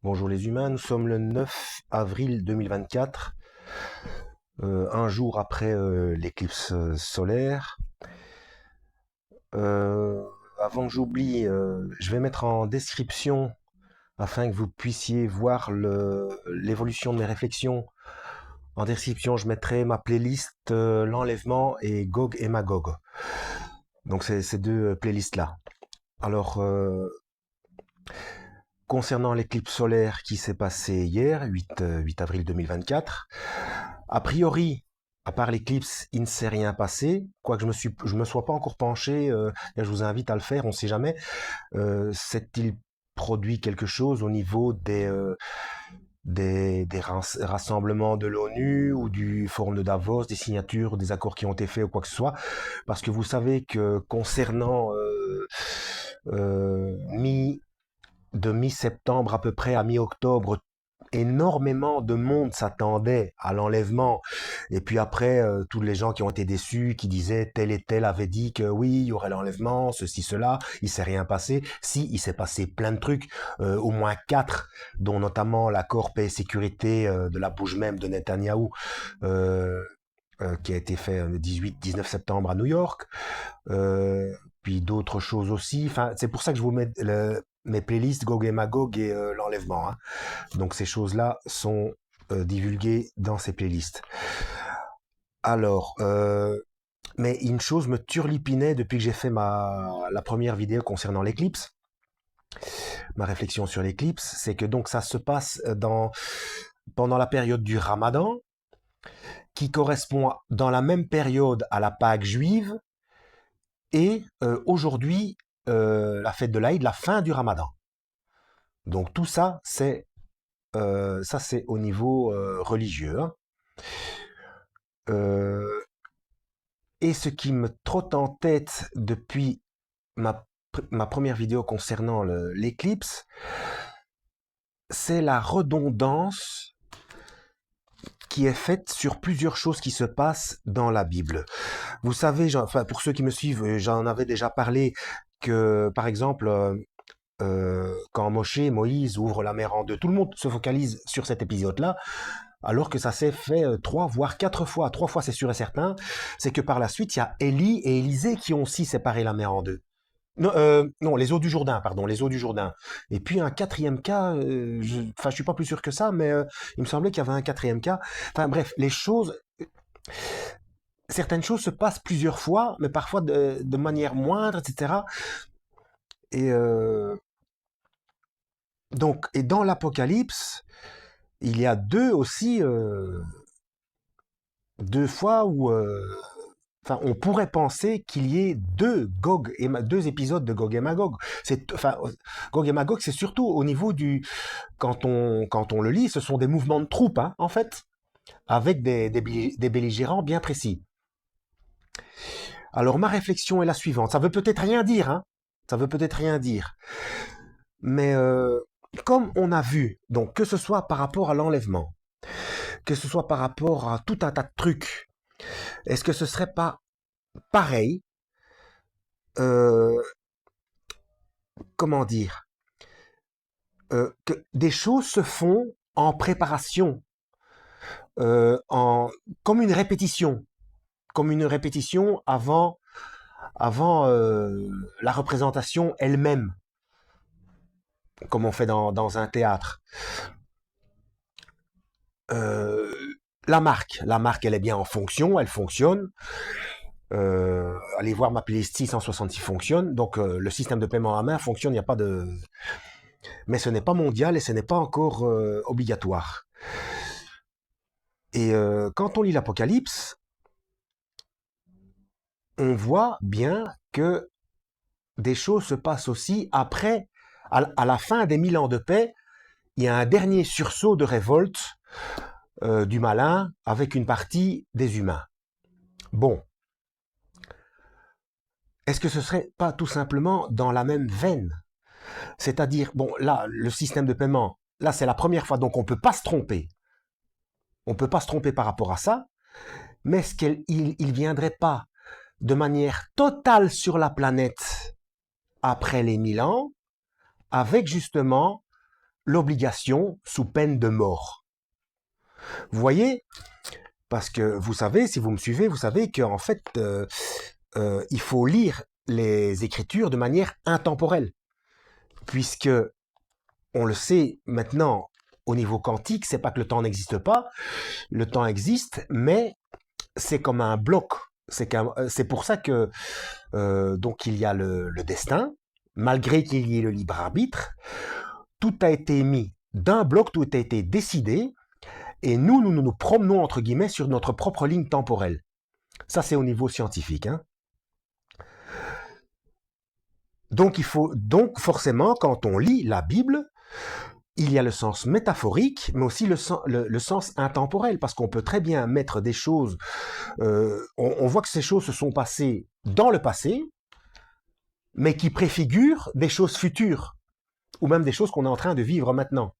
Bonjour les humains, nous sommes le 9 avril 2024, un jour après l'éclipse solaire. Euh, Avant que j'oublie, je vais mettre en description, afin que vous puissiez voir l'évolution de mes réflexions. En description, je mettrai ma playlist L'Enlèvement et Gog et Magog. Donc c'est ces deux playlists-là. Alors, concernant l'éclipse solaire qui s'est passée hier, 8 avril 2024, a priori, à part l'éclipse, il ne s'est rien passé. Quoique je me sois pas encore penché, et je vous invite à le faire, on ne sait jamais. S'est-il produit quelque chose au niveau des rassemblements de l'ONU ou du forum de Davos, des signatures, des accords qui ont été faits ou quoi que ce soit? Parce que vous savez que concernant de mi-septembre à peu près à mi-octobre, énormément de monde s'attendait à l'enlèvement. Et puis après, tous les gens qui ont été déçus, qui disaient tel et tel avait dit que oui, il y aurait l'enlèvement, ceci, cela, il s'est rien passé. Si, il s'est passé plein de trucs, au moins quatre, dont notamment l'accord paix et sécurité de la bouche même de Netanyahou, euh, qui a été fait le 18-19 septembre à New York. Euh, Puis d'autres choses aussi. Enfin, c'est pour ça que je vous mets mes playlists Gog et Magog et l'enlèvement, hein. Donc ces choses-là sont divulguées dans ces playlists. Alors, mais une chose me turlupinait depuis que j'ai fait la première vidéo concernant l'éclipse, ma réflexion sur l'éclipse, c'est que donc ça se passe pendant la période du Ramadan, qui correspond dans la même période à la Pâque juive, et aujourd'hui, la fête de l'Aïd, la fin du Ramadan. Donc tout ça, c'est au niveau religieux, hein. Euh, et ce qui me trotte en tête depuis ma, ma première vidéo concernant l'éclipse, c'est la redondance qui est faite sur plusieurs choses qui se passent dans la Bible. Vous savez, enfin, pour ceux qui me suivent, j'en avais déjà parlé que, par exemple, quand Moïse ouvre la mer en deux, tout le monde se focalise sur cet épisode-là, alors que ça s'est fait trois, voire quatre fois. Trois fois, c'est sûr et certain. C'est que par la suite, il y a Élie et Élisée qui ont aussi séparé la mer en deux. Non, non, les eaux du Jourdain, pardon, les eaux du Jourdain. Et puis un quatrième cas, enfin, je suis pas plus sûr que ça, mais il me semblait qu'il y avait un quatrième cas. Enfin bref, certaines choses se passent plusieurs fois, mais parfois de manière moindre, etc. Et donc, et dans l'Apocalypse, il y a deux fois où, enfin, on pourrait penser qu'il y ait deux épisodes de Gog et Magog. Enfin, Gog et Magog, c'est surtout au niveau quand on le lit, ce sont des mouvements de troupes, hein, en fait, avec des belligérants bien précis. Alors, ma réflexion est la suivante. Ça veut peut-être rien dire, hein. Ça veut peut-être rien dire. Mais comme on a vu, donc que ce soit par rapport à l'enlèvement, que ce soit par rapport à tout un tas de trucs, est-ce que ce serait pas pareil, euh, comment dire, que des choses se font en préparation, euh, en, comme une répétition avant la représentation elle-même, comme on fait dans un théâtre. Euh, la marque, elle est bien en fonction, elle fonctionne. Allez voir ma playlist 666 fonctionne, donc le système de paiement à main fonctionne, il n'y a pas de... Mais ce n'est pas mondial et ce n'est pas encore obligatoire. Et quand on lit l'Apocalypse, on voit bien que des choses se passent aussi après, à la fin des 1000 ans de paix, il y a un dernier sursaut de révolte du malin avec une partie des humains. Bon, est-ce que ce serait pas tout simplement dans la même veine? C'est-à-dire, bon, là, le système de paiement, là, c'est la première fois, donc on ne peut pas se tromper. On ne peut pas se tromper par rapport à ça, mais est-ce qu'il viendrait pas de manière totale sur la planète après les 1000 ans, avec justement l'obligation sous peine de mort. Vous voyez, parce que vous savez, si vous me suivez, vous savez qu'en fait, il faut lire les Écritures de manière intemporelle, puisque on le sait maintenant au niveau quantique, c'est pas que le temps n'existe pas, le temps existe, mais c'est comme un bloc. C'est pour ça que donc il y a le destin, malgré qu'il y ait le libre arbitre, tout a été mis d'un bloc, tout a été décidé, et nous promenons entre guillemets sur notre propre ligne temporelle. Ça, c'est au niveau scientifique. Hein. Donc forcément, quand on lit la Bible, il y a le sens métaphorique, mais aussi le sens intemporel, parce qu'on peut très bien mettre des choses, on voit que ces choses se sont passées dans le passé, mais qui préfigurent des choses futures, ou même des choses qu'on est en train de vivre maintenant.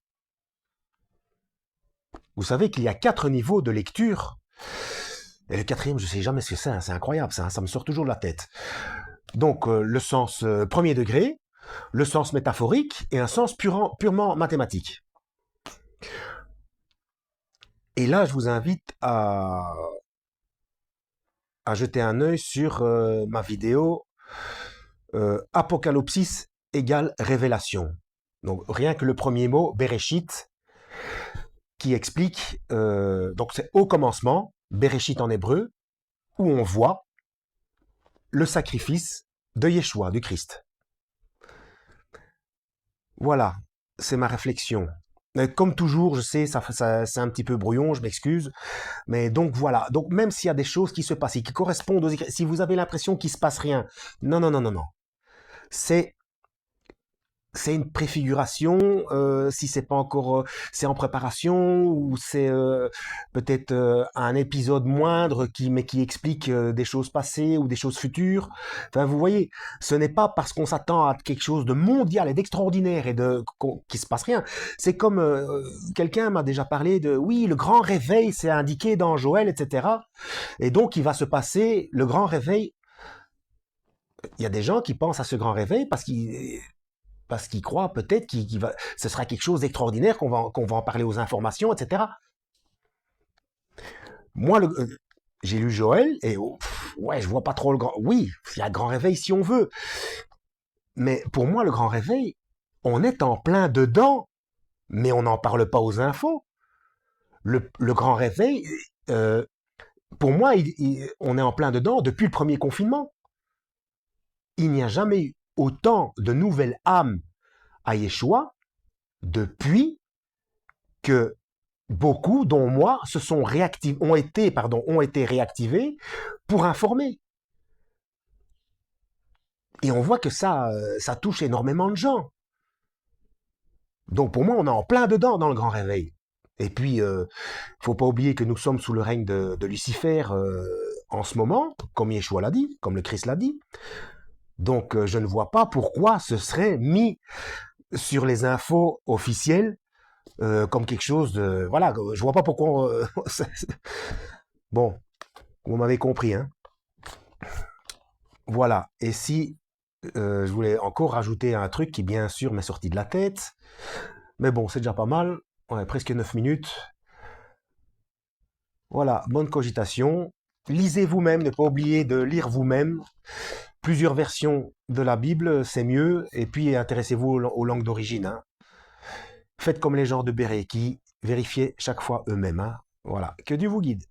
Vous savez qu'il y a 4 niveaux de lecture, et le quatrième, je ne sais jamais ce que c'est, hein, c'est incroyable, ça me sort toujours de la tête. Donc le sens premier degré, le sens métaphorique et un sens purement mathématique. Et là, je vous invite à jeter un œil sur ma vidéo Apocalypsis égale révélation. Donc rien que le premier mot, Bereshit, qui explique, donc c'est au commencement, Bereshit en hébreu, où on voit le sacrifice de Yeshua, du Christ. Voilà, c'est ma réflexion. Comme toujours, je sais, c'est un petit peu brouillon, je m'excuse. Mais donc voilà. Donc même s'il y a des choses qui se passent et qui correspondent aux écrits, si vous avez l'impression qu'il se passe rien, non. C'est une préfiguration, si c'est pas encore, c'est en préparation ou c'est peut-être un épisode moindre mais qui explique des choses passées ou des choses futures. Enfin, vous voyez, ce n'est pas parce qu'on s'attend à quelque chose de mondial et d'extraordinaire et qu'il se passe rien. C'est comme quelqu'un m'a déjà parlé de, oui, le grand réveil, c'est indiqué dans Joël, etc. Et donc, il va se passer le grand réveil. Il y a des gens qui pensent à ce grand réveil parce qu'il croit peut-être ce sera quelque chose d'extraordinaire, qu'on va en parler aux informations, etc. Moi, j'ai lu Joël et ouais, je vois pas trop le grand. Oui, il y a le grand réveil si on veut, mais pour moi, le grand réveil, on est en plein dedans, mais on n'en parle pas aux infos. Le grand réveil, euh, pour moi, on est en plein dedans depuis le premier confinement. Il n'y a jamais eu autant de nouvelles âmes à Yeshua depuis que beaucoup, dont moi, ont été réactivés pour informer. Et on voit que ça touche énormément de gens. Donc pour moi, on est en plein dedans dans le grand réveil. Et puis, faut pas oublier que nous sommes sous le règne de Lucifer en ce moment, comme Yeshua l'a dit, comme le Christ l'a dit. Donc je ne vois pas pourquoi ce serait mis sur les infos officielles comme quelque chose de... Voilà, je vois pas pourquoi... bon, vous m'avez compris, hein. Voilà, et si je voulais encore rajouter un truc qui, bien sûr, m'est sorti de la tête, mais bon, c'est déjà pas mal, ouais, presque 9 minutes. Voilà, bonne cogitation. Lisez vous-même, ne pas oublier de lire vous-même. Plusieurs versions de la Bible, c'est mieux, et puis intéressez-vous aux langues d'origine. Hein. Faites comme les gens de Béret qui vérifiaient chaque fois eux-mêmes. Hein. Voilà, que Dieu vous guide.